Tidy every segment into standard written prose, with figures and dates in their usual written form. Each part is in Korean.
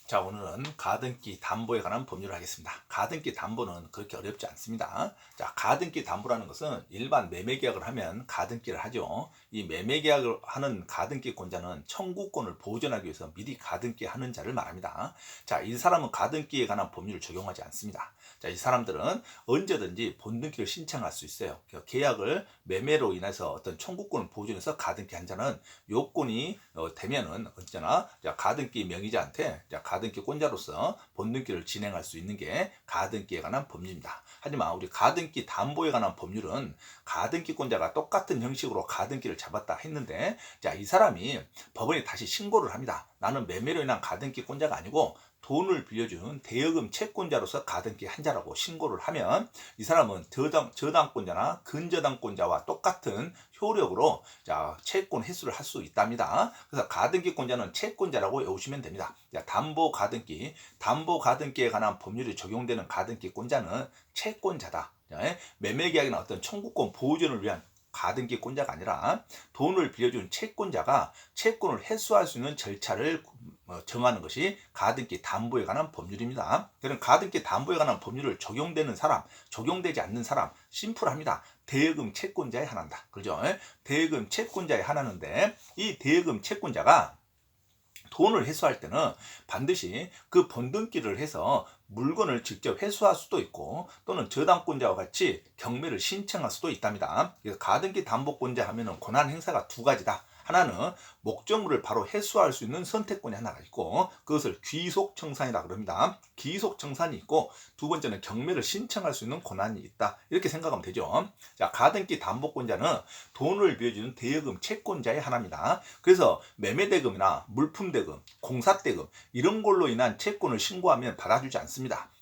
자, 오늘은 가등기 담보에 관한 법률을 하겠습니다. 가등기 담보는 그렇게 어렵지 않습니다. 자, 가등기 담보라는 것은 일반 매매 계약을 하면 가등기를 하죠. 이 매매 계약을 하는 가등기권자는 청구권을 보존하기 위해서 미리 가등기 하는 자를 말합니다. 자, 이 사람은 가등기에 관한 법률을 적용하지 않습니다. 자, 이 사람들은 언제든지 본등기를 신청할 수 있어요. 계약을 매매로 인해서 어떤 청구권을 보존해서 가등기 한 자는 요건이 되면은 언제나 가등기 명의자한테 가등기권자로서 본등기를 진행할 수 있는 게 가등기에 관한 법률입니다. 하지만 우리 가등기 담보에 관한 법률은 가등기권자가 똑같은 형식으로 가등기를 잡았다 했는데, 자, 이 사람이 법원에 다시 신고를 합니다. 나는 매매로 인한 가등기권자가 아니고 돈을 빌려준 대여금 채권자로서 가등기 한 자라고 신고를 하면 이 사람은 저당권자나 근저당권자와 똑같은 효력으로 채권 회수를 할 수 있답니다. 그래서 가등기권자는 채권자라고 외우시면 됩니다. 담보 가등기에 관한 법률이 적용되는 가등기권자는 채권자다. 매매계약이나 어떤 청구권 보존을 위한 가등기권자가 아니라 돈을 빌려준 채권자가 채권을 회수할 수 있는 절차를 정하는 것이 가등기 담보에 관한 법률입니다. 그런 가등기 담보에 관한 법률을 적용되지 않는 사람, 심플합니다. 대여금 채권자에 한한다. 그죠? 대여금 채권자에 한하는데, 이 대여금 채권자가 돈을 회수할 때는 반드시 그 번등기를 해서 물건을 직접 회수할 수도 있고, 또는 저당권자와 같이 경매를 신청할 수도 있답니다. 그래서 가등기 담보권자 하면은 권한 행사가 두 가지다. 하나는 목적물을 바로 회수할 수 있는 선택권이 하나가 있고, 그것을 귀속청산이라 그럽니다. 귀속청산이 있고, 두 번째는 경매를 신청할 수 있는 권한이 있다. 이렇게 생각하면 되죠. 자, 가등기 담보권자는 돈을 빌려주는 대여금 채권자의 하나입니다. 그래서 매매대금이나 물품대금, 공사대금 이런 걸로 인한 채권을 신고하면 받아주지 않습니다.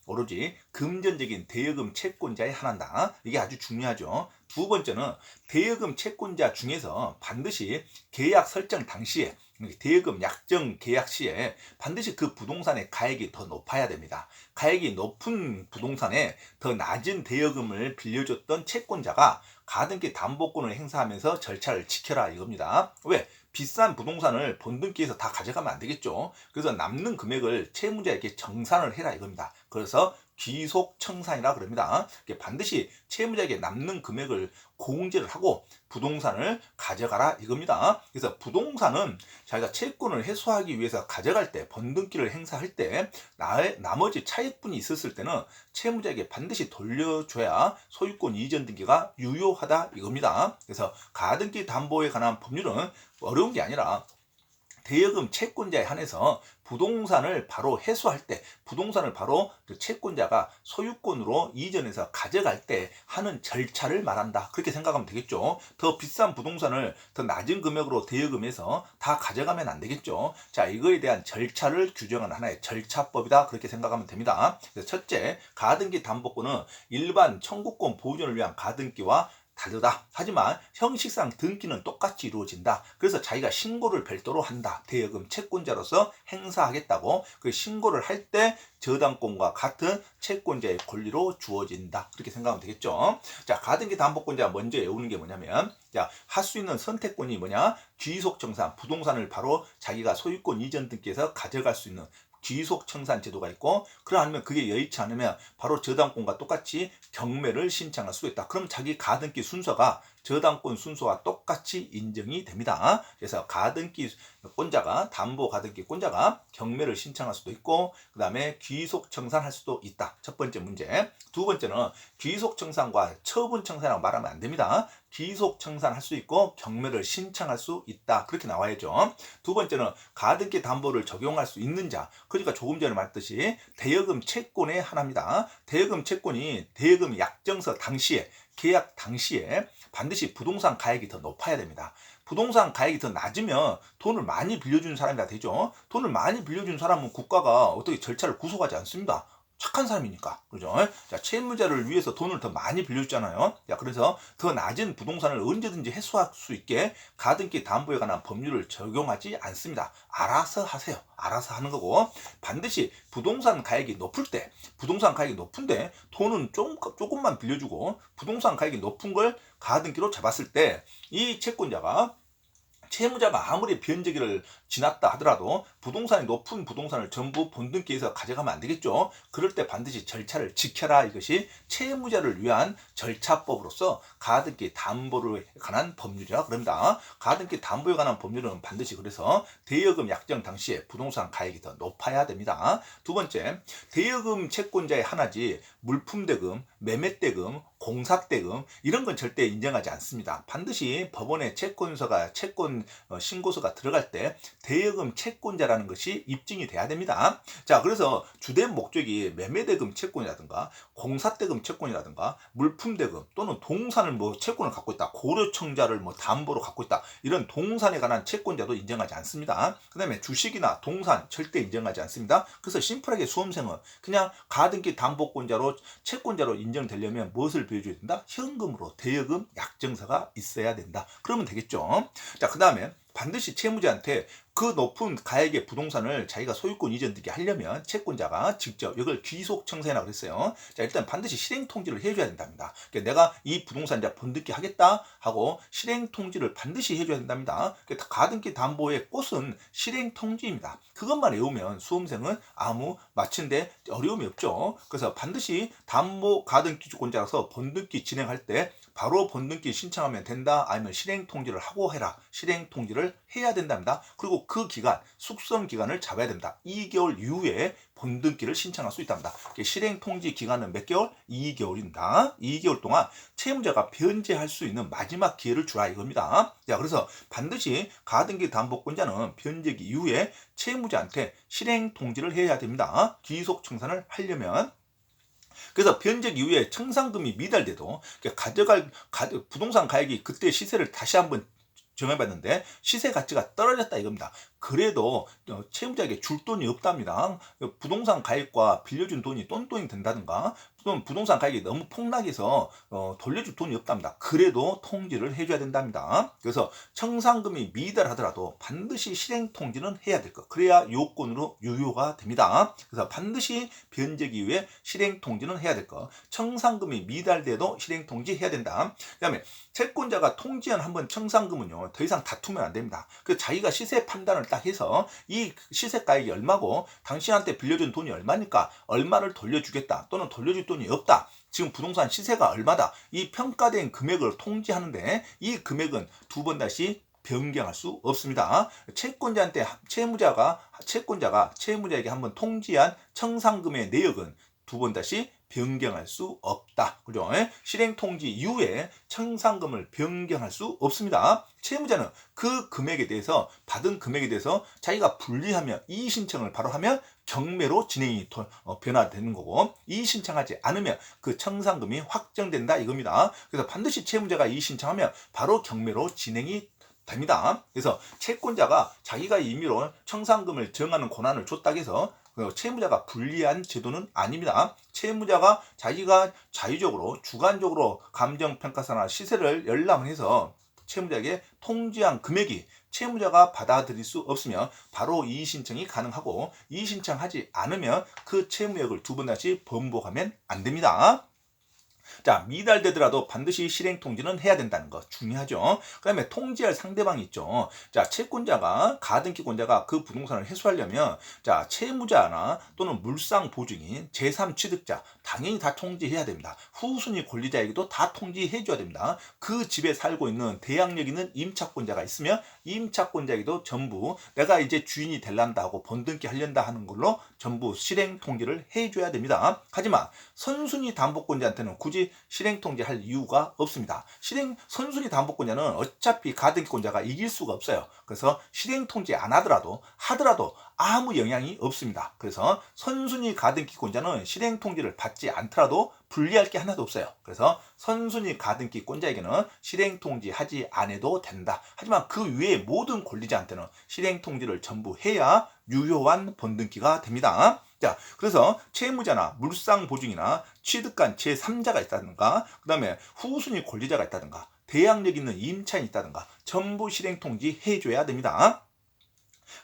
오로지 금전적인 대여금 채권자의 하나다. 이게 아주 중요하죠. 두 번째는 대여금 채권자 중에서 반드시 계약 설정 당시에, 대여금 약정 계약 시에 반드시 그 부동산의 가액이 더 높아야 됩니다. 가액이 높은 부동산에 더 낮은 대여금을 빌려줬던 채권자가 가등기 담보권을 행사하면서 절차를 지켜라 이겁니다. 왜? 비싼 부동산을 본등기에서 다 가져가면 안 되겠죠. 그래서 남는 금액을 채무자에게 정산을 해라 이겁니다. 그래서 귀속청산이라 그럽니다. 반드시 채무자에게 남는 금액을 공제를 하고 부동산을 가져가라 이겁니다. 그래서 부동산은 자기가 채권을 회수하기 위해서 가져갈 때, 번등기를 행사할 때 나머지 차익분이 있었을 때는 채무자에게 반드시 돌려줘야 소유권 이전 등기가 유효하다 이겁니다. 그래서 가등기 담보에 관한 법률은 어려운 게 아니라 대여금 채권자에 한해서 부동산을 바로 회수할 때, 부동산을 바로 그 채권자가 소유권으로 이전해서 가져갈 때 하는 절차를 말한다. 그렇게 생각하면 되겠죠. 더 비싼 부동산을 더 낮은 금액으로 대여금해서 다 가져가면 안 되겠죠. 자, 이거에 대한 절차를 규정하는 하나의 절차법이다. 그렇게 생각하면 됩니다. 그래서 첫째, 가등기 담보권은 일반 청구권 보존을 위한 가등기와 다르다. 하지만 형식상 등기는 똑같이 이루어진다. 그래서 자기가 신고를 별도로 한다. 대여금 채권자로서 행사하겠다고 그 신고를 할 때 저당권과 같은 채권자의 권리로 주어진다. 그렇게 생각하면 되겠죠. 자, 가등기 담보권자가 먼저 외우는 게 뭐냐면, 할 수 있는 선택권이 뭐냐? 귀속청산, 부동산을 바로 자기가 소유권 이전 등기해서 가져갈 수 있는 귀속청산 제도가 있고, 그러면 그게 여의치 않으면 바로 저당권과 똑같이 경매를 신청할 수도 있다. 그럼 자기 가등기 순서가 저당권 순서와 똑같이 인정이 됩니다. 그래서 가등기권자가, 담보 가등기권자가 경매를 신청할 수도 있고, 그 다음에 귀속청산할 수도 있다. 첫 번째 문제. 두 번째는 귀속청산과 처분청산이라고 말하면 안 됩니다. 귀속청산할 수 있고 경매를 신청할 수 있다. 그렇게 나와야죠. 두 번째는 가등기 담보를 적용할 수 있는 자, 그러니까 조금 전에 말했듯이 대여금 채권의 하나입니다. 대여금 채권이 대여금 약정서 당시에, 계약 당시에 반드시 부동산 가액이 더 높아야 됩니다. 부동산 가액이 더 낮으면 돈을 많이 빌려주는 사람이라 되죠. 돈을 많이 빌려주는 사람은 국가가 어떻게 절차를 구속하지 않습니다. 착한 사람이니까. 그죠? 자, 채무자를 위해서 돈을 더 많이 빌려주잖아요. 자, 그래서 더 낮은 부동산을 언제든지 회수할 수 있게 가등기 담보에 관한 법률을 적용하지 않습니다. 알아서 하세요. 알아서 하는 거고, 반드시 부동산 가액이 높은데 돈은 조금만 빌려주고 부동산 가액이 높은 걸 가등기로 잡았을 때 이 채권자가 채무자가 아무리 변제기를 지났다 하더라도 부동산이 높은 부동산을 전부 본등기에서 가져가면 안 되겠죠. 그럴 때 반드시 절차를 지켜라. 이것이 채무자를 위한 절차법으로서 가등기 담보에 관한 법률이라 그럽니다. 가등기 담보에 관한 법률은 반드시 그래서 대여금 약정 당시에 부동산 가액이 더 높아야 됩니다. 두 번째, 대여금 채권자의 하나지 물품대금, 매매대금, 공사대금 이런 건 절대 인정하지 않습니다. 반드시 법원에 채권서가 채권 신고서가 들어갈 때 대여금 채권자라는 것이 입증이 돼야 됩니다. 자, 그래서 주된 목적이 매매대금 채권이라든가 공사대금 채권이라든가 물품대금 또는 동산을 뭐 채권을 갖고 있다, 고려청자를 뭐 담보로 갖고 있다, 이런 동산에 관한 채권자도 인정하지 않습니다. 그 다음에 주식이나 동산 절대 인정하지 않습니다. 그래서 심플하게 수험생은 그냥 가등기 담보권자로 채권자로 인정되려면 무엇을 보여줘야 된다? 현금으로 대여금 약정서가 있어야 된다. 그러면 되겠죠. 자, 그 다음에 반드시 채무자한테 그 높은 가액의 부동산을 자기가 소유권 이전되게 하려면 채권자가 직접 이걸 귀속 청산이라고 그랬어요. 자, 일단 반드시 실행 통지를 해줘야 된답니다. 그러니까 내가 이 부동산 이제 번득기 하겠다 하고 실행 통지를 반드시 해줘야 된답니다. 그러니까 가등기 담보의 꽃은 실행 통지입니다. 그것만 외우면 수험생은 아무 맞춘데 어려움이 없죠. 그래서 반드시 담보 가등기 주권자라서 번득기 진행할 때 바로 번등기 신청하면 된다, 아니면 실행 통지를 하고 해라, 실행 통지를 해야 된답니다. 그리고 그 기간, 숙성 기간을 잡아야 된다. 2개월 이후에 번등기를 신청할 수 있답니다. 실행 통지 기간은 몇 개월? 2개월입니다. 2개월 동안 채무자가 변제할 수 있는 마지막 기회를 주라 이겁니다. 자, 그래서 반드시 가등기 담보권자는 변제기 이후에 채무자한테 실행 통지를 해야 됩니다. 귀속 청산을 하려면. 그래서 변제기 이후에 청산금이 미달돼도 부동산 가액이 그때 시세를 다시 한번 정해봤는데 시세 가치가 떨어졌다 이겁니다. 그래도 채무자에게 줄 돈이 없답니다. 부동산 가액과 빌려준 돈이 똔똔이 된다든가 또는 부동산 가격이 너무 폭락해서 돌려줄 돈이 없답니다. 그래도 통지를 해줘야 된답니다. 그래서 청산금이 미달하더라도 반드시 실행 통지는 해야 될 것. 그래야 요건으로 유효가 됩니다. 그래서 반드시 변제기 이후에 실행 통지는 해야 될 것. 청산금이 미달돼도 실행 통지해야 된다. 그다음에 채권자가 통지한 한번 청산금은요 더 이상 다투면 안 됩니다. 그 자기가 시세 판단을 딱 해서 이 시세 가액이 얼마고 당신한테 빌려준 돈이 얼마니까 얼마를 돌려주겠다 또는 돌려줄 돈이 없다. 지금 부동산 시세가 얼마다. 이 평가된 금액을 통지하는데 이 금액은 두 번 다시 변경할 수 없습니다. 채권자가 채무자에게 한번 통지한 청산금의 내역은 두 번 다시 변경할 수 없다. 그죠? 실행 통지 이후에 청산금을 변경할 수 없습니다. 채무자는 그 금액에 대해서 받은 금액에 대해서 자기가 불리하면 이의 신청을 바로 하면 경매로 진행이 변화되는 거고 이의 신청하지 않으면 그 청산금이 확정된다 이겁니다. 그래서 반드시 채무자가 이의 신청하면 바로 경매로 진행이 됩니다. 그래서 채권자가 자기가 임의로 청산금을 정하는 권한을 줬다고 해서 채무자가 불리한 제도는 아닙니다. 채무자가 자기가 자유적으로 주관적으로 감정평가서나 시세를 열람해서 채무자에게 통지한 금액이 채무자가 받아들일 수 없으면 바로 이의신청이 가능하고 이의신청하지 않으면 그 채무액을 두 번 다시 번복하면 안 됩니다. 자, 미달되더라도 반드시 실행 통지는 해야 된다는 거 중요하죠. 그 다음에 통지할 상대방이 있죠. 자, 채권자가 가등기권자가 그 부동산을 회수하려면 자, 채무자나 또는 물상 보증인, 제3취득자 당연히 다 통지해야 됩니다. 후순위 권리자에게도 다 통지해 줘야 됩니다. 그 집에 살고 있는 대항력 있는 임차권자가 있으면 임차권자에게도 전부 내가 이제 주인이 될란다 하고 번등기 하련다 하는 걸로 전부 실행 통지를 해줘야 됩니다. 하지만 선순위 담보권자한테는 굳이 실행 통지할 이유가 없습니다. 선순위 담보권자는 어차피 가등기권자가 이길 수가 없어요. 그래서 실행 통지 안 하더라도 아무 영향이 없습니다. 그래서 선순위 가등기권자는 실행 통지를 받지 않더라도 불리할 게 하나도 없어요. 그래서 선순위 가등기권자에게는 실행 통지하지 않아도 된다. 하지만 그 외의 모든 권리자한테는 실행 통지를 전부 해야 유효한 번등기가 됩니다. 자, 그래서 채무자나 물상 보증이나 취득한 제3자가 있다든가 그 다음에 후순위 권리자가 있다든가 대항력 있는 임차인이 있다든가 전부 실행 통지 해줘야 됩니다.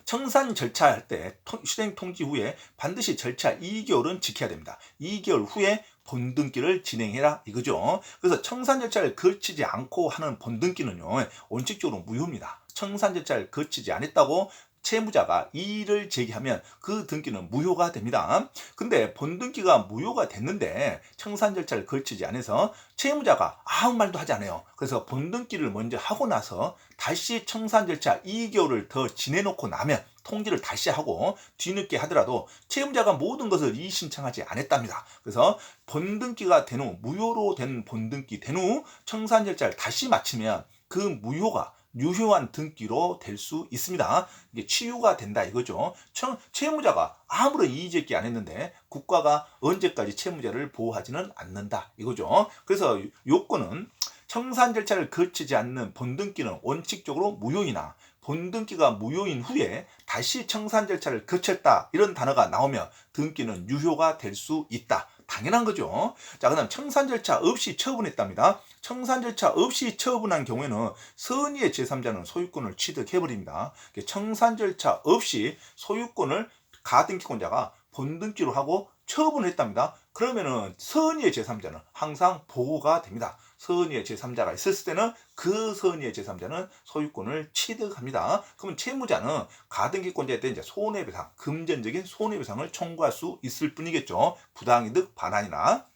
청산 절차할 때 실행 통지 후에 반드시 절차 2개월은 지켜야 됩니다. 2개월 후에 번등기를 진행해라 이거죠. 그래서 청산 절차를 거치지 않고 하는 번등기는요 원칙적으로 무효입니다. 청산 절차를 거치지 않았다고 채무자가 이의를 제기하면 그 등기는 무효가 됩니다. 근데 본등기가 무효가 됐는데 청산 절차를 거치지 않아서 채무자가 아무 말도 하지 않아요. 그래서 본등기를 먼저 하고 나서 다시 청산 절차 2개월을 더 지내놓고 나면 통지를 다시 하고 뒤늦게 하더라도 채무자가 모든 것을 이의 신청하지 않았답니다. 그래서 본등기가 된 후, 무효로 된 본등기 된 후 청산 절차를 다시 마치면 그 무효가 유효한 등기로 될 수 있습니다. 이게 치유가 된다 이거죠. 채무자가 아무런 이의 제기 안 했는데 국가가 언제까지 채무자를 보호하지는 않는다 이거죠. 그래서 요건은 청산 절차를 거치지 않는 본등기는 원칙적으로 무효이나 본등기가 무효인 후에 다시 청산 절차를 거쳤다 이런 단어가 나오면 등기는 유효가 될 수 있다. 당연한 거죠. 자, 그다음 청산 절차 없이 처분했답니다. 청산 절차 없이 처분한 경우에는 선의의 제3자는 소유권을 취득해버립니다. 청산 절차 없이 소유권을 가등기권자가 본등기로 하고 처분했답니다. 그러면은 선의의 제3자는 항상 보호가 됩니다. 선의의 제3자가 있었을 때는 그 선의의 제3자는 소유권을 취득합니다. 그러면 채무자는 가등기권자에 대해 이제 손해배상, 금전적인 손해배상을 청구할 수 있을 뿐이겠죠. 부당이득 반환이나.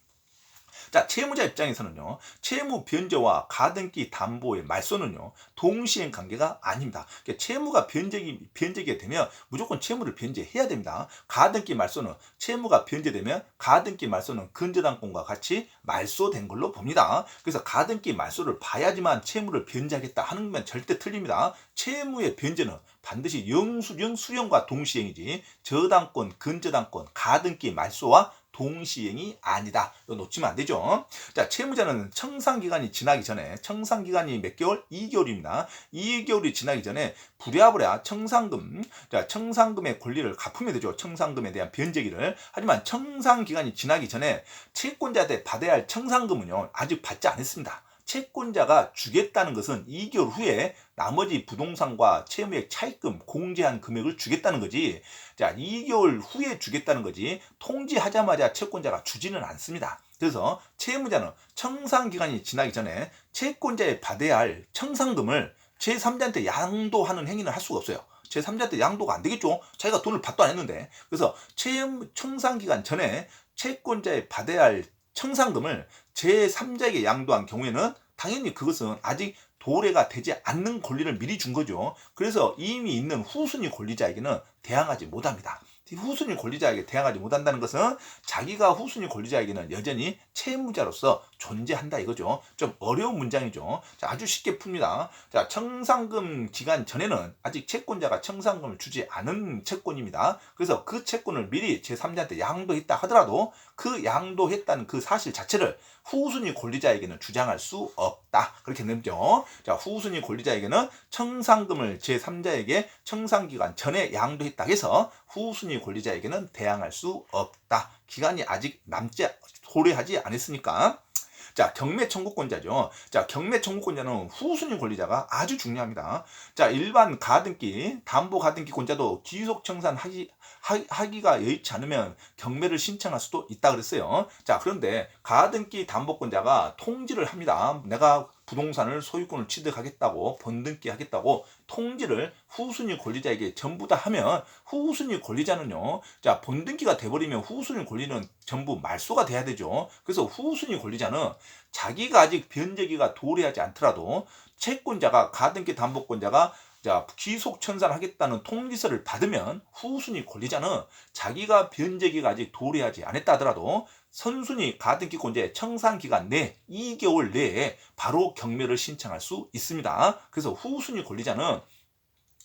자, 채무자 입장에서는요, 채무 변제와 가등기 담보의 말소는요, 동시행 관계가 아닙니다. 그러니까 채무가 변제가 되면 무조건 채무를 변제해야 됩니다. 가등기 말소는 채무가 변제되면 가등기 말소는 근저당권과 같이 말소된 걸로 봅니다. 그래서 가등기 말소를 봐야지만 채무를 변제하겠다 하는 건 절대 틀립니다. 채무의 변제는 반드시 영수증 수령과 동시행이지 저당권, 근저당권, 가등기 말소와 동시행이 아니다. 이거 놓치면 안 되죠. 자, 채무자는 청산기간이 지나기 전에, 청산기간이 몇 개월? 2개월입니다. 2개월이 지나기 전에 부랴부랴 청산금, 자, 청산금의 권리를 갚으면 되죠. 청산금에 대한 변제기를. 하지만 청산기간이 지나기 전에 채권자한테 받아야 할 청산금은요, 아직 받지 않았습니다. 채권자가 주겠다는 것은 2개월 후에 나머지 부동산과 채무액 차입금 공제한 금액을 주겠다는 거지. 자, 2개월 후에 주겠다는 거지. 통지하자마자 채권자가 주지는 않습니다. 그래서 채무자는 청산기간이 지나기 전에 채권자에 받아야 할 청산금을 제3자한테 양도하는 행위는 할 수가 없어요. 제3자한테 양도가 안 되겠죠. 자기가 돈을 받도 안 했는데. 그래서 청산기간 전에 채권자에 받아야 할 청산금을 제3자에게 양도한 경우에는 당연히 그것은 아직 도래가 되지 않는 권리를 미리 준 거죠. 그래서 이미 있는 후순위 권리자에게는 대항하지 못합니다. 후순위 권리자에게 대항하지 못한다는 것은 자기가 후순위 권리자에게는 여전히 채무자로서 존재한다 이거죠. 좀 어려운 문장이죠. 자, 아주 쉽게 풉니다. 자, 청산금 기간 전에는 아직 채권자가 청산금을 주지 않은 채권입니다. 그래서 그 채권을 미리 제3자한테 양도했다 하더라도 그 양도했다는 그 사실 자체를 후순위 권리자에게는 주장할 수 없다. 그렇게 되죠. 자, 후순위 권리자에게는 청산금을 제3자에게 청산기간 전에 양도했다 해서 후순위 권리자에게는 대항할 수 없다. 기간이 아직 도래하지 않았으니까. 자, 경매 청구권자죠. 자, 경매 청구권자는 후순위 권리자가 아주 중요합니다. 자, 일반 가등기, 담보 가등기권자도 기속 청산하기가 여의치 않으면 경매를 신청할 수도 있다 그랬어요. 자, 그런데 가등기 담보권자가 통지를 합니다. 내가 부동산을 소유권을 취득하겠다고 본등기 하겠다고 통지를 후순위 권리자에게 전부 다 하면 후순위 권리자는요, 자, 본등기가 돼버리면 후순위 권리는 전부 말소가 돼야 되죠. 그래서 후순위 권리자는 자기가 아직 변제기가 도래하지 않더라도 채권자가 가등기 담보권자가 자, 기속 청산하겠다는 통지서를 받으면 후순위 권리자는 자기가 변제기가 아직 도래하지 않았다 하더라도 선순위 가등기권자의 청산기간 내 2개월 내에 바로 경매를 신청할 수 있습니다. 그래서 후순위 권리자는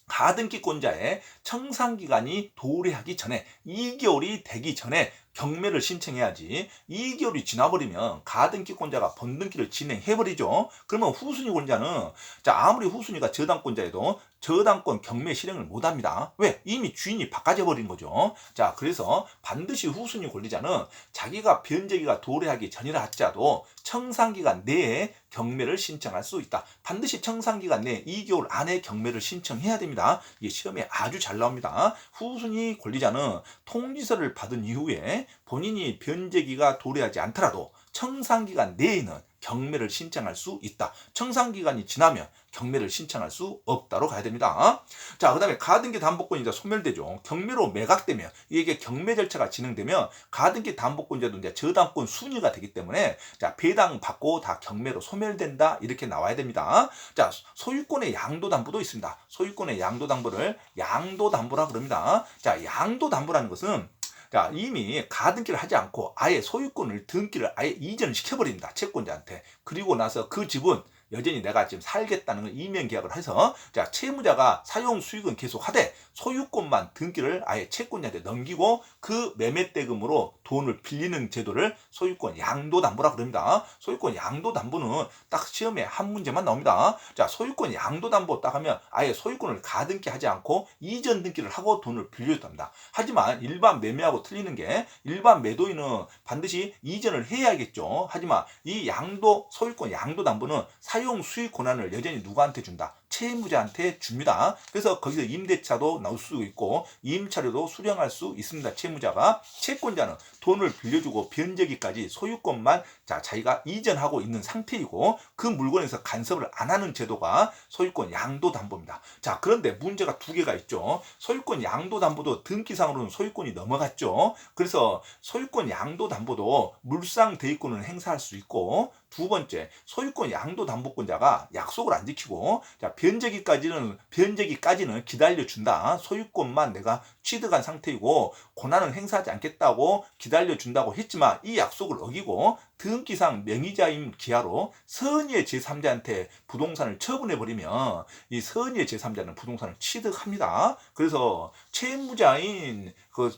가등기권자의 청산기간이 도래하기 전에 2개월이 되기 전에 경매를 신청해야지 2개월이 지나버리면 가등기권자가 본등기를 진행해버리죠. 그러면 후순위 권자는 자, 아무리 후순위가 저당권자여도 저당권 경매 실행을 못합니다. 왜? 이미 주인이 바꿔져버린 거죠. 자, 그래서 반드시 후순위 권리자는 자기가 변제기가 도래하기 전이라 할지라도 청산기간 내에 경매를 신청할 수 있다. 반드시 청산기간 내 2개월 안에 경매를 신청해야 됩니다. 이게 시험에 아주 잘 나옵니다. 후순위 권리자는 통지서를 받은 이후에 본인이 변제기가 도래하지 않더라도 청산기간 내에는 경매를 신청할 수 있다. 청산기간이 지나면 경매를 신청할 수 없다로 가야 됩니다. 자, 그 다음에 가등기 담보권이 이제 소멸되죠. 경매로 매각되면, 이게 경매 절차가 진행되면 가등기 담보권자도 이제 저당권 순위가 되기 때문에 자, 배당 받고 다 경매로 소멸된다. 이렇게 나와야 됩니다. 자, 소유권의 양도담보도 있습니다. 소유권의 양도담보를 양도담보라 그럽니다. 자, 양도담보라는 것은 자, 이미 가등기를 하지 않고 아예 소유권을 등기를 아예 이전시켜버립니다. 채권자한테. 그리고 나서 그 집은 여전히 내가 지금 살겠다는 걸 이면 계약을 해서 자, 채무자가 사용 수익은 계속 하되 소유권만 등기를 아예 채권자한테 넘기고 그 매매대금으로 돈을 빌리는 제도를 소유권 양도담보라 그럽니다. 소유권 양도담보는 딱 시험에 한 문제만 나옵니다. 자, 소유권 양도담보 딱 하면 아예 소유권을 가등기 하지 않고 이전 등기를 하고 돈을 빌려도 합니다. 하지만 일반 매매하고 틀리는 게 일반 매도인은 반드시 이전을 해야겠죠. 하지만 이 소유권 양도담보는 사용 수익 권한을 여전히 누구한테 준다? 채무자한테 줍니다. 그래서 거기서 임대차도 나올 수 있고 임차료도 수령할 수 있습니다. 채무자가. 채권자는 돈을 빌려주고 변제기까지 소유권만 자기가 이전하고 있는 상태이고 그 물건에서 간섭을 안 하는 제도가 소유권 양도담보입니다. 자, 그런데 문제가 두 개가 있죠. 소유권 양도담보도 등기상으로는 소유권이 넘어갔죠. 그래서 소유권 양도담보도 물상대위권을 행사할 수 있고 두 번째, 소유권 양도담보권자가 약속을 안 지키고 자, 변제기까지는 기다려준다. 소유권만 내가 취득한 상태이고 권한을 행사하지 않겠다고 기다려준다고 했지만 이 약속을 어기고 등기상 명의자인 기하로 선의의 제3자한테 부동산을 처분해버리면 이 선의의 제3자는 부동산을 취득합니다. 그래서 채무자인 그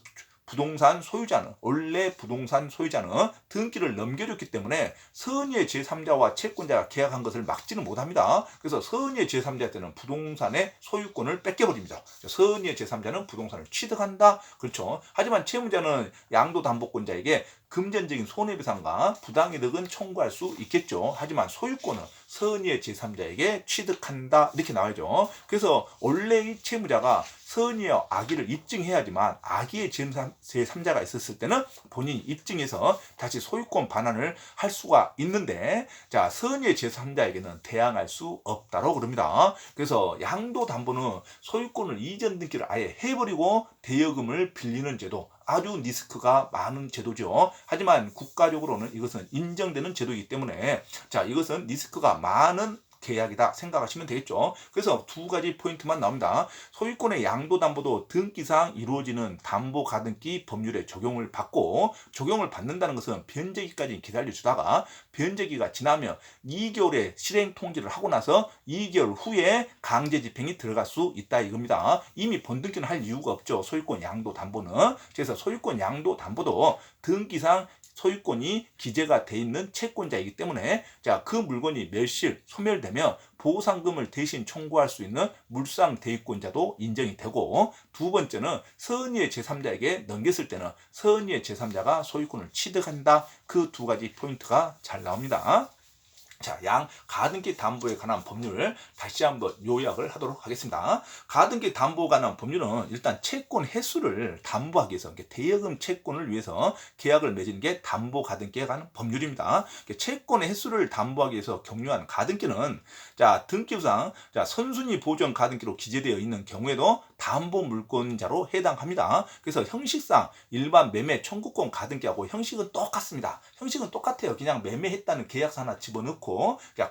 부동산 소유자는 원래 부동산 소유자는 등기를 넘겨줬기 때문에 선의의 제3자와 채권자가 계약한 것을 막지는 못합니다. 그래서 선의의 제3자한테는 부동산의 소유권을 뺏겨버립니다. 선의의 제3자는 부동산을 취득한다. 그렇죠. 하지만 채무자는 양도담보권자에게 금전적인 손해배상과 부당이득은 청구할 수 있겠죠. 하지만 소유권은 선의의 제3자에게 취득한다. 이렇게 나와야죠. 그래서 원래 이 채무자가 선의의 악의를 입증해야지만 악의의 제3자가 있었을 때는 본인이 입증해서 다시 소유권 반환을 할 수가 있는데 자, 선의의 제3자에게는 대항할 수 없다고 그럽니다. 그래서 양도담보는 소유권을 이전 등기를 아예 해버리고 대여금을 빌리는 제도, 아주 리스크가 많은 제도죠. 하지만 국가적으로는 이것은 인정되는 제도이기 때문에 자, 이것은 리스크가 많은 계약이다 생각하시면 되겠죠. 그래서 두 가지 포인트만 나옵니다. 소유권의 양도담보도 등기상 이루어지는 담보가등기 법률에 적용을 받고 적용을 받는다는 것은 변제기까지 기다려주다가 변제기가 지나면 2개월의 실행 통지를 하고 나서 2개월 후에 강제 집행이 들어갈 수 있다 이겁니다. 이미 번등기는 할 이유가 없죠. 소유권 양도담보는. 그래서 소유권 양도담보도 등기상 소유권이 기재가 돼 있는 채권자이기 때문에 자, 그 물건이 멸실, 소멸되면 보상금을 대신 청구할 수 있는 물상대위권자도 인정이 되고 두 번째는 선의의 제3자에게 넘겼을 때는 선의의 제3자가 소유권을 취득한다. 그 두 가지 포인트가 잘 나옵니다. 자, 가등기 담보에 관한 법률을 다시 한번 요약을 하도록 하겠습니다. 가등기 담보에 관한 법률은 일단 채권 횟수를 담보하기 위해서 대여금 채권을 위해서 계약을 맺은 게 담보 가등기에 관한 법률입니다. 채권의 횟수를 담보하기 위해서 경유한 가등기는 자, 등기부상 선순위 보전 가등기로 기재되어 있는 경우에도 담보 물권자로 해당합니다. 그래서 형식상 일반 매매 청구권 가등기하고 형식은 똑같습니다. 형식은 똑같아요. 그냥 매매했다는 계약서 하나 집어넣고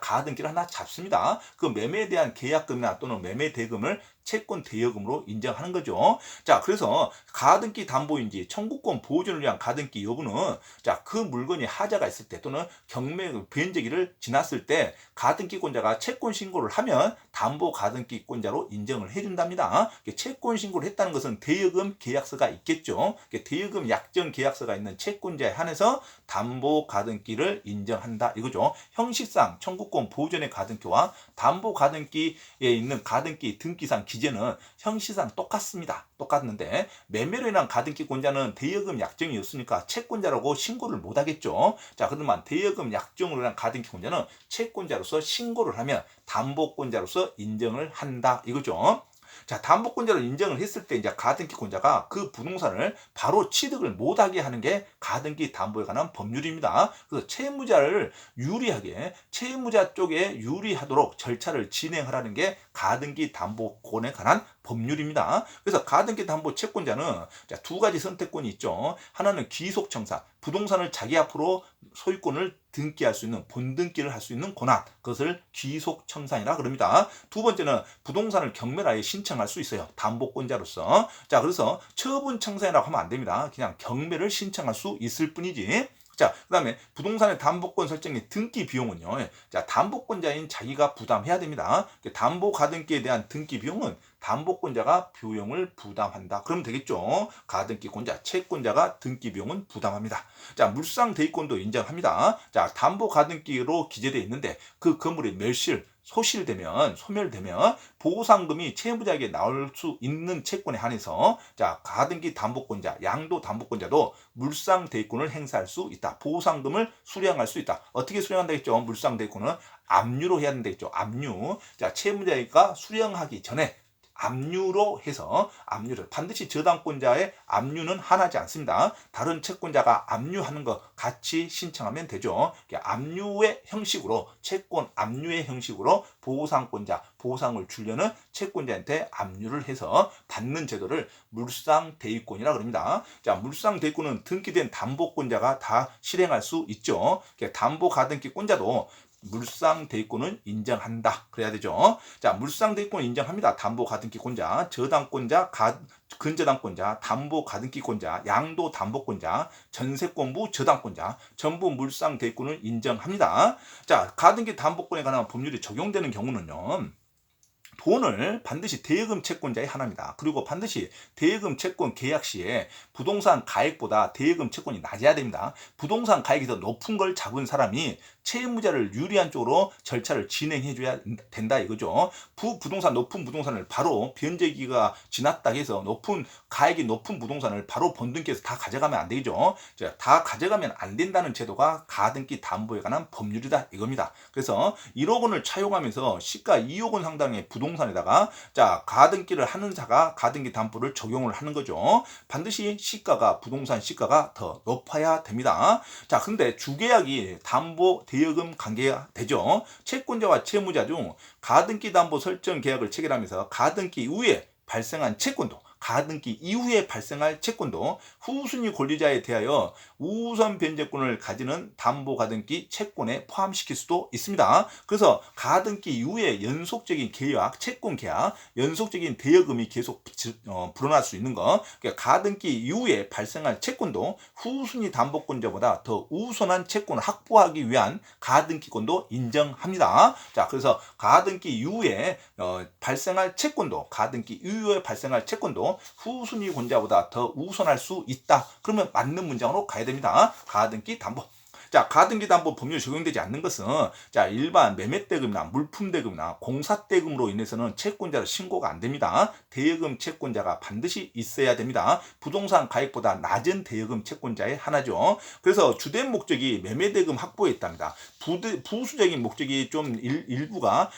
가등기를 하나 잡습니다. 그 매매에 대한 계약금이나 또는 매매 대금을 채권 대여금으로 인정하는 거죠. 자, 그래서 가등기 담보인지 청구권 보존을 위한 가등기 여부는 자, 그 물건이 하자가 있을 때 또는 경매 변제기를 지났을 때 가등기권자가 채권 신고를 하면 담보 가등기권자로 인정을 해준답니다. 채권 신고를 했다는 것은 대여금 계약서가 있겠죠. 대여금 약정 계약서가 있는 채권자에 한해서 담보 가등기를 인정한다 이거죠. 형식상 청구권 보존의 가등기와 담보 가등기에 있는 가등기 등기상 기재는 형식상 똑같습니다. 똑같는데 매매로 인한 가등기권자는 대여금 약정이 없으니까 채권자라고 신고를 못 하겠죠. 자, 그러면 대여금 약정으로 인한 가등기권자는 채권자로서 신고를 하면 담보권자로서 인정을 한다 이거죠. 자, 담보권자로 인정을 했을 때 이제 가등기권자가 그 부동산을 바로 취득을 못하게 하는 게 가등기 담보에 관한 법률입니다. 그래서 채무자를 유리하게 채무자 쪽에 유리하도록 절차를 진행하라는 게 가등기 담보권에 관한 법률입니다. 그래서 가등기 담보 채권자는 두 가지 선택권이 있죠. 하나는 귀속청산, 부동산을 자기 앞으로 소유권을 등기할 수 있는 본등기를 할 수 있는 권한, 그것을 귀속청산이라 그럽니다. 두 번째는 부동산을 경매라에 신청할 수 있어요. 담보권자로서. 자, 그래서 처분청산이라고 하면 안 됩니다. 그냥 경매를 신청할 수 있을 뿐이지. 자, 그 다음에 부동산의 담보권 설정의 등기 비용은요. 자, 담보권자인 자기가 부담해야 됩니다. 담보 가등기에 대한 등기 비용은 담보권자가 비용을 부담한다. 그러면 되겠죠. 가등기권자, 채권자가 등기 비용은 부담합니다. 자, 물상 대위권도 인정합니다. 자, 담보 가등기로 기재되어 있는데 그 건물이 멸실, 소실되면, 소멸되면 보상금이 채무자에게 나올 수 있는 채권에 한해서 자, 가등기 담보권자, 양도 담보권자도 물상 대위권을 행사할 수 있다. 보상금을 수령할 수 있다. 어떻게 수령한다겠죠? 물상 대위권은 압류로 해야 된다겠죠. 압류. 자, 채무자가 수령하기 전에 압류로 해서 압류를 반드시 저당권자의 압류는 하나지 않습니다. 다른 채권자가 압류하는 거 같이 신청하면 되죠. 압류의 형식으로 채권 압류의 형식으로 보상권자 보상을 주려는 채권자한테 압류를 해서 받는 제도를 물상대위권이라 그럽니다. 자, 물상대위권은 등기된 담보권자가 다 실행할 수 있죠. 담보가등기권자도 물상대위권은 인정한다. 그래야 되죠. 자, 물상대위권 인정합니다. 담보가등기권자, 저당권자, 근저당권자, 담보가등기권자, 양도담보권자, 전세권부 저당권자 전부 물상대위권을 인정합니다. 자, 가등기 담보권에 관한 법률이 적용되는 경우는요. 돈을 반드시 대여금 채권자의 하나입니다. 그리고 반드시 대여금 채권 계약 시에 부동산 가액보다 대여금 채권이 낮아야 됩니다. 부동산 가액이 더 높은 걸 잡은 사람이 채무자를 유리한 쪽으로 절차를 진행해 줘야 된다 이거죠. 부동산 높은 부동산을 바로 변제기가 지났다 해서 가액이 높은 부동산을 바로 본등기에서 다 가져가면 안 되죠. 다 가져가면 안 된다는 제도가 가등기 담보에 관한 법률이다 이겁니다. 그래서 1억 원을 차용하면서 시가 2억 원 상당의 부동산에다가 자, 가등기를 하는 자가 가등기 담보를 적용을 하는 거죠. 반드시 부동산 시가가 더 높아야 됩니다. 자, 근데 주계약이 담보 대여금 관계가 되죠. 채권자와 채무자 중 가등기 담보 설정 계약을 체결하면서 가등기 이후에 발생한 채권도 가등기 이후에 발생할 채권도 후순위 권리자에 대하여 우선 변제권을 가지는 담보가등기 채권에 포함시킬 수도 있습니다. 그래서 가등기 이후에 연속적인 계약, 채권 계약, 연속적인 대여금이 계속 불어날 수 있는 거. 그러니까 가등기 이후에 발생할 채권도 후순위 담보권자보다 더 우선한 채권을 확보하기 위한 가등기권도 인정합니다. 자, 그래서 가등기 이후에 발생할 채권도 후순위 권자보다 더 우선할 수 있다. 그러면 맞는 문장으로 가야 됩니다. 가등기 담보. 자, 가등기 담보 법률이 적용되지 않는 것은 자, 일반 매매대금이나 물품대금이나 공사대금으로 인해서는 채권자로 신고가 안 됩니다. 대여금 채권자가 반드시 있어야 됩니다. 부동산 가액보다 낮은 대여금 채권자의 하나죠. 그래서 주된 목적이 매매대금 확보에 있답니다. 부수적인 목적이 좀 일부가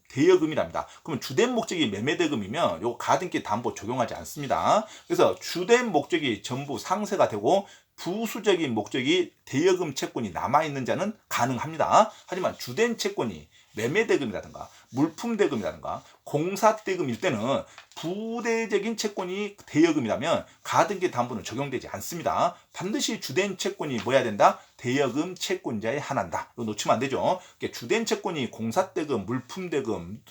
대여금이랍니다. 그러면 주된 목적이 매매대금이면 요 가등기 담보 적용하지 않습니다. 그래서 주된 목적이 전부 상세가 되고 부수적인 목적이 대여금 채권이 남아있는 자는 가능합니다. 하지만 주된 채권이 매매대금이라든가 물품대금이라든가 공사대금일 때는 부대적인 채권이 대여금이라면 가등기 담보는 적용되지 않습니다. 반드시 주된 채권이 뭐야 된다? 대여금 채권자의 하나다. 이거 놓치면 안 되죠. 주된 채권이 공사대금, 물품대금,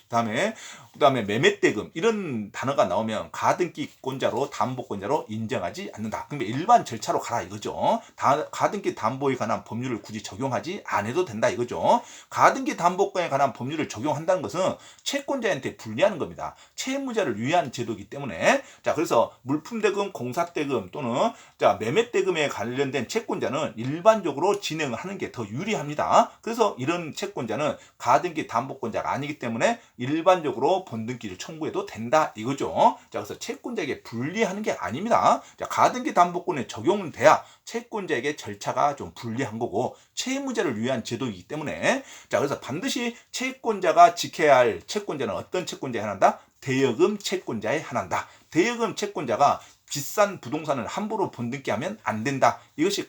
그다음에 매매대금 이런 단어가 나오면 가등기권자로 담보권자로 인정하지 않는다. 그러면 일반 절차로 가라 이거죠. 가등기 담보에 관한 법률을 굳이 적용하지 않아도 된다 이거죠. 가등기 담보권에 관한 법률을 적용한다는 것은 채권자한테 불리하는 겁니다. 채무자를 위한 제도이기 때문에 자, 그래서 물품대금, 공사대금 또는 자, 매매대금에 관련된 채권자는 일반적으로 진행을 하는 게 더 유리합니다. 그래서 이런 채권자는 가등기 담보권자가 아니기 때문에 일반적으로 본등기를 청구해도 된다 이거죠. 자, 그래서 채권자에게 불리하는 게 아닙니다. 자, 가등기 담보권에 적용은 돼야 채권자에게 절차가 좀 불리한 거고 채무자를 위한 제도이기 때문에 자, 그래서 반드시 채권자가 지켜야 번득해야 할 채권자는 어떤 채권자에 해당한다? 대여금 채권자에 해당한다. 대여금 채권자가 비싼 부동산을 함부로 번등기 하면 안 된다. 이것이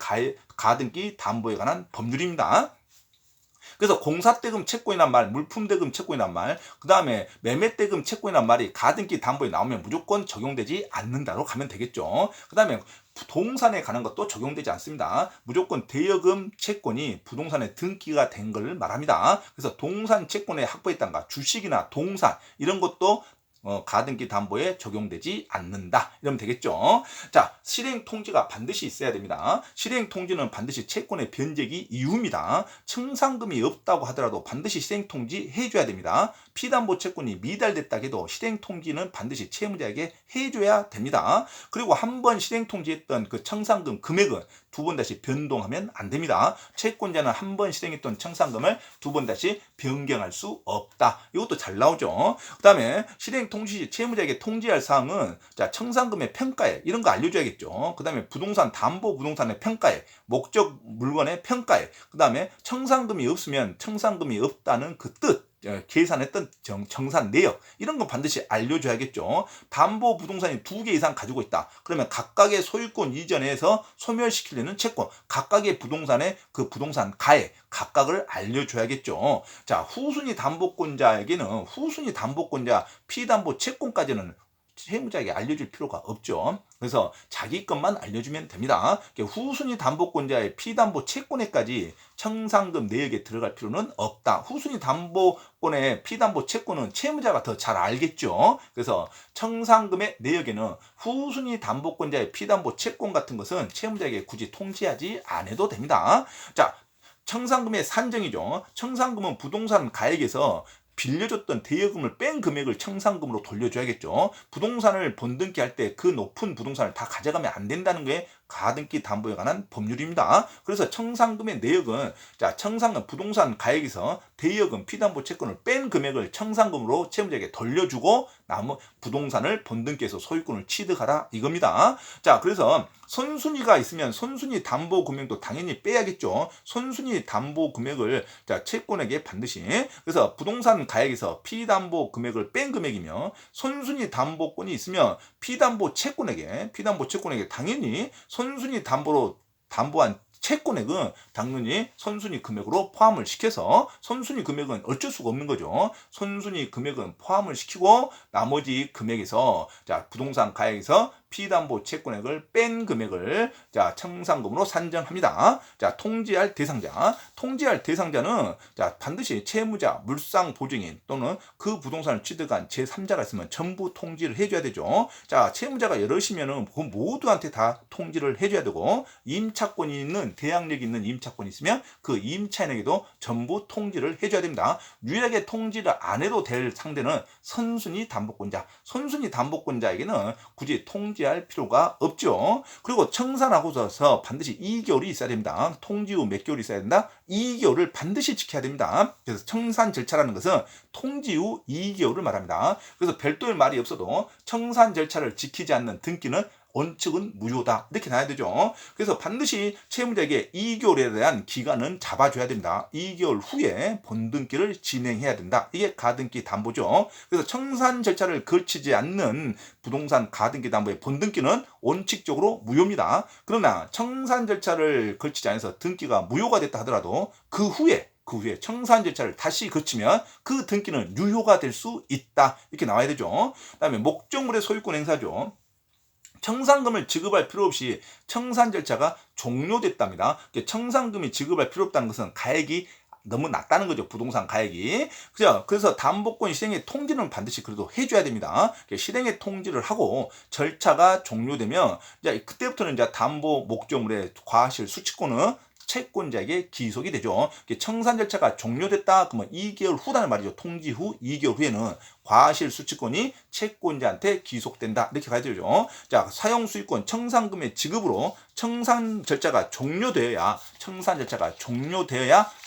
가등기 담보에 관한 법률입니다. 그래서 공사대금 채권이란 말, 물품대금 채권이란 말, 그 다음에 매매대금 채권이란 말이 가등기 담보에 나오면 무조건 적용되지 않는다로 가면 되겠죠. 그 다음에 부동산에 관한 것도 적용되지 않습니다. 무조건 대여금 채권이 부동산에 등기가 된 걸 말합니다. 그래서 동산 채권에 확보했던가 주식이나 동산 이런 것도 가등기 담보에 적용되지 않는다. 이러면 되겠죠. 자, 실행 통지가 반드시 있어야 됩니다. 실행 통지는 반드시 채권의 변제기 이유입니다. 청산금이 없다고 하더라도 반드시 실행 통지 해줘야 됩니다. 피담보 채권이 미달됐다 해도 실행 통지는 반드시 채무자에게 해줘야 됩니다. 그리고 한 번 실행 통지했던 그 청산금 금액은 두 번 다시 변동하면 안 됩니다. 채권자는 한 번 실행했던 청산금을 두 번 다시 변경할 수 없다. 이것도 잘 나오죠. 그 다음에 실행 통지 시 채무자에게 통지할 사항은 자, 청산금의 평가액 이런 거 알려줘야겠죠. 그 다음에 부동산 담보 부동산의 평가액, 목적 물건의 평가액, 그 다음에 청산금이 없으면 청산금이 없다는 그 뜻. 계산했던 정산 내역 이런 건 반드시 알려줘야겠죠. 담보 부동산이 2개 이상 가지고 있다. 그러면 각각의 소유권 이전에서 소멸시키려는 채권, 각각의 부동산의 그 부동산 가액 각각을 알려줘야겠죠. 자, 후순위 담보권자에게는 후순위 담보권자 피담보 채권까지는 채무자에게 알려줄 필요가 없죠. 그래서 자기 것만 알려주면 됩니다. 후순위 담보권자의 피담보 채권에까지 청산금 내역에 들어갈 필요는 없다. 후순위 담보권의 피담보 채권은 채무자가 더 잘 알겠죠. 그래서 청산금의 내역에는 후순위 담보권자의 피담보 채권 같은 것은 채무자에게 굳이 통지하지 않아도 됩니다. 자, 청산금의 산정이죠. 청산금은 부동산 가액에서 빌려줬던 대여금을 뺀 금액을 청산금으로 돌려줘야겠죠. 부동산을 번등기 할 때 그 높은 부동산을 다 가져가면 안 된다는 게 가등기 담보에 관한 법률입니다. 그래서 청산금의 내역은 자, 청산금 부동산 가액에서 대여금 피담보 채권을 뺀 금액을 청산금으로 채무자에게 돌려주고 나무 부동산을 번등기해서 소유권을 취득하라 이겁니다. 자, 그래서 선순위가 있으면 선순위 담보 금액도 당연히 빼야겠죠. 선순위 담보 금액을 자, 채권에게 반드시 그래서 부동산 가액에서 피담보 금액을 뺀 금액이며 선순위 담보권이 있으면 피담보 채권에게 당연히 선순위 담보로 담보한 채권액은 당연히 선순위 금액으로 포함을 시켜서 선순위 금액은 어쩔 수가 없는 거죠. 선순위 금액은 포함을 시키고 나머지 금액에서 자, 부동산 가액에서 피담보 채권액을 뺀 금액을 자, 청산금으로 산정합니다. 자, 통지할 대상자는 자, 반드시 채무자, 물상 보증인 또는 그 부동산을 취득한 제3자가 있으면 전부 통지를 해줘야 되죠. 자, 채무자가 여럿이면은 그 모두한테 다 통지를 해줘야 되고 임차권이 있는 대항력이 있는 임차권이 있으면 그 임차인에게도 전부 통지를 해줘야 됩니다. 유일하게 통지를 안 해도 될 상대는 선순위 담보권자. 선순위 담보권자에게는 굳이 통지할 필요가 없죠. 그리고 청산하고서 반드시 2개월이 있어야 됩니다. 통지 후 몇 개월이 있어야 된다? 2개월을 반드시 지켜야 됩니다. 그래서 청산 절차라는 것은 통지 후 2개월을 말합니다. 그래서 별도의 말이 없어도 청산 절차를 지키지 않는 등기는 원칙은 무효다. 이렇게 나와야 되죠. 그래서 반드시 채무자에게 2개월에 대한 기간은 잡아줘야 됩니다. 2개월 후에 본등기를 진행해야 된다. 이게 가등기 담보죠. 그래서 청산 절차를 거치지 않는 부동산 가등기 담보의 본등기는 원칙적으로 무효입니다. 그러나 청산 절차를 거치지 않아서 등기가 무효가 됐다 하더라도 그 후에 청산 절차를 다시 거치면 그 등기는 유효가 될 수 있다. 이렇게 나와야 되죠. 그다음에 목적물의 소유권 행사죠. 청산금을 지급할 필요 없이 청산 절차가 종료됐답니다. 청산금이 지급할 필요 없다는 것은 가액이 너무 낮다는 거죠. 부동산 가액이. 그죠? 그래서 담보권 실행의 통지는 반드시 그래도 해줘야 됩니다. 실행의 통지를 하고 절차가 종료되면 이제 그때부터는 이제 담보 목적물의 과실 수취권은 채권자에게 기속이 되죠. 청산 절차가 종료됐다 그러면 2개월 후라는 말이죠. 통지 후 2개월 후에는 과실 수취권이 채권자한테 기속된다. 이렇게 가야 되죠. 자, 사용 수익권 청산금의 지급으로 청산 절차가 종료되어야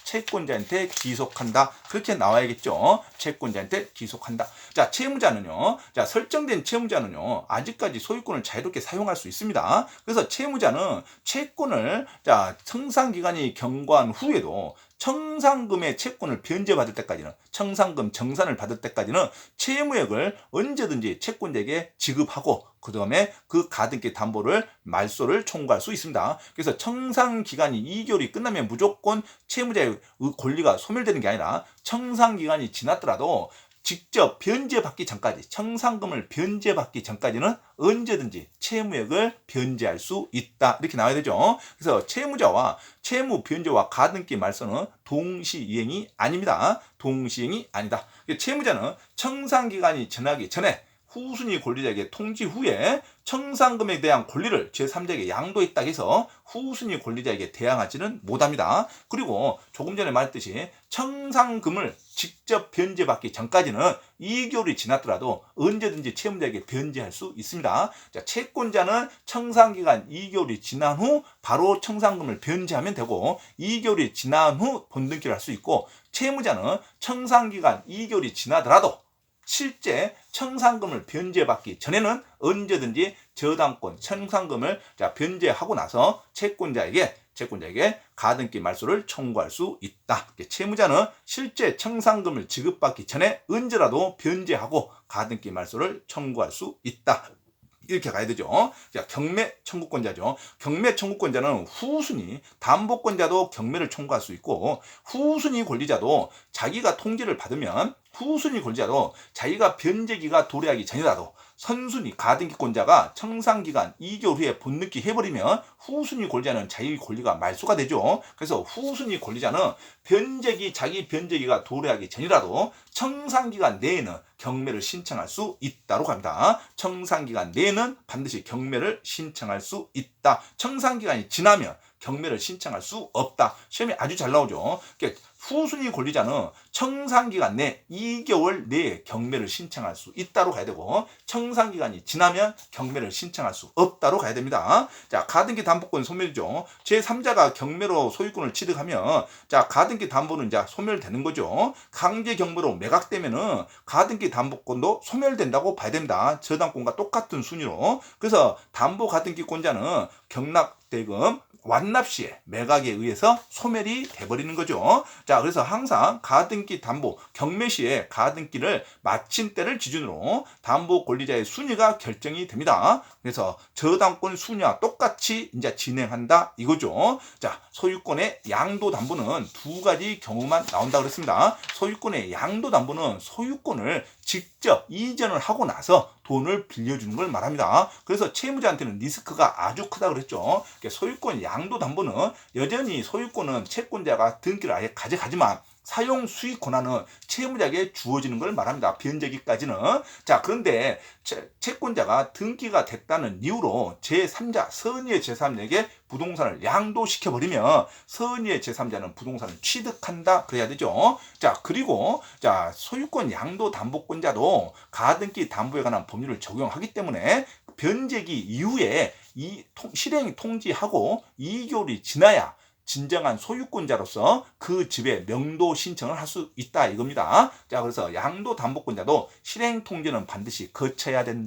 채권자한테 기속한다. 그렇게 나와야겠죠. 채권자한테 기속한다. 자, 채무자는요. 자, 설정된 채무자는요. 아직까지 소유권을 자유롭게 사용할 수 있습니다. 그래서 채무자는 채권을 자, 청산 기간이 경과한 후에도 청산금의 채권을 변제받을 때까지는, 청산금 정산을 받을 때까지는 채무액을 언제든지 채권자에게 지급하고 그 다음에 그 가등기 담보를 말소를 청구할 수 있습니다. 그래서 청산기간이 2개월이 끝나면 무조건 채무자의 권리가 소멸되는 게 아니라 청산기간이 지났더라도 직접 변제받기 전까지, 청산금을 변제받기 전까지는 언제든지 채무액을 변제할 수 있다, 이렇게 나와야 되죠. 그래서 채무자와 채무 변제와 가등기 말소는 동시이행이 아닙니다. 동시이행이 아니다. 채무자는 청산기간이 지나기 전에 후순위 권리자에게 통지 후에 청산금에 대한 권리를 제3자에게 양도했다 해서 후순위 권리자에게 대항하지는 못합니다. 그리고 조금 전에 말했듯이 청산금을 직접 변제받기 전까지는 2개월이 지났더라도 언제든지 채무자에게 변제할 수 있습니다. 자, 채권자는 청산기간 2개월이 지난 후 바로 청산금을 변제하면 되고 2개월이 지난 후 본등기를 할 수 있고, 채무자는 청산기간 2개월이 지나더라도 실제 청산금을 변제받기 전에는 언제든지 저당권 청산금을 변제하고 나서 채권자에게 가등기 말소를 청구할 수 있다. 채무자는 실제 청산금을 지급받기 전에 언제라도 변제하고 가등기 말소를 청구할 수 있다. 이렇게 가야 되죠. 자, 경매 청구권자죠. 경매 청구권자는 후순위, 담보권자도 경매를 청구할 수 있고, 후순위 권리자도 자기가 통지를 받으면 후순위 권리자도 자기가 변제기가 도래하기 전이라도 선순위 가등기권자가 청산기간 2개월 후에 본등기 해버리면 후순위 권리자는 자기 권리가 말소가 되죠. 그래서 후순위 권리자는 자기 변제기가 도래하기 전이라도 청산기간 내에는 경매를 신청할 수 있다고 합니다. 청산기간 내에는 반드시 경매를 신청할 수 있다. 청산기간이 지나면 경매를 신청할 수 없다. 시험에 아주 잘 나오죠. 후순위 권리자는 청산기간 내 2개월 내에 경매를 신청할 수 있다로 가야 되고, 청산기간이 지나면 경매를 신청할 수 없다로 가야 됩니다. 자, 가등기 담보권 소멸이죠. 제3자가 경매로 소유권을 취득하면 자, 가등기 담보는 이제 소멸되는 거죠. 강제 경매로 매각되면은 가등기 담보권도 소멸된다고 봐야 됩니다. 저당권과 똑같은 순위로. 그래서 담보 가등기권자는 경락대금 완납 시에 매각에 의해서 소멸이 돼버리는 거죠. 자, 그래서 항상 가등기 담보 경매 시에 가등기를 마친 때를 기준으로 담보 권리자의 순위가 결정이 됩니다. 그래서 저당권 순위와 똑같이 이제 진행한다 이거죠. 자, 소유권의 양도 담보는 두 가지 경우만 나온다고 그랬습니다. 소유권의 양도 담보는 소유권을 직접 이전을 하고 나서 돈을 빌려주는 걸 말합니다. 그래서 채무자한테는 리스크가 아주 크다 그랬죠. 소유권 양도 담보는 여전히 소유권은 채권자가 등기를 아예 가져가지만 사용 수익 권한은 채무자에게 주어지는 걸 말합니다. 변제기까지는. 자, 그런데 채권자가 등기가 됐다는 이유로 제3자, 선의의 제3자에게 부동산을 양도시켜버리면 선의의 제3자는 부동산을 취득한다 그래야 되죠. 자, 그리고 자, 소유권 양도 담보권자도 가등기 담보에 관한 법률을 적용하기 때문에 변제기 이후에 실행 통지하고 2개월이 지나야 진정한 소유권자로서 그 집에 명도 신청을 할 수 있다 이겁니다. 자, 그래서 양도 담보권자도 실행 통지는 반드시 거쳐야 된다.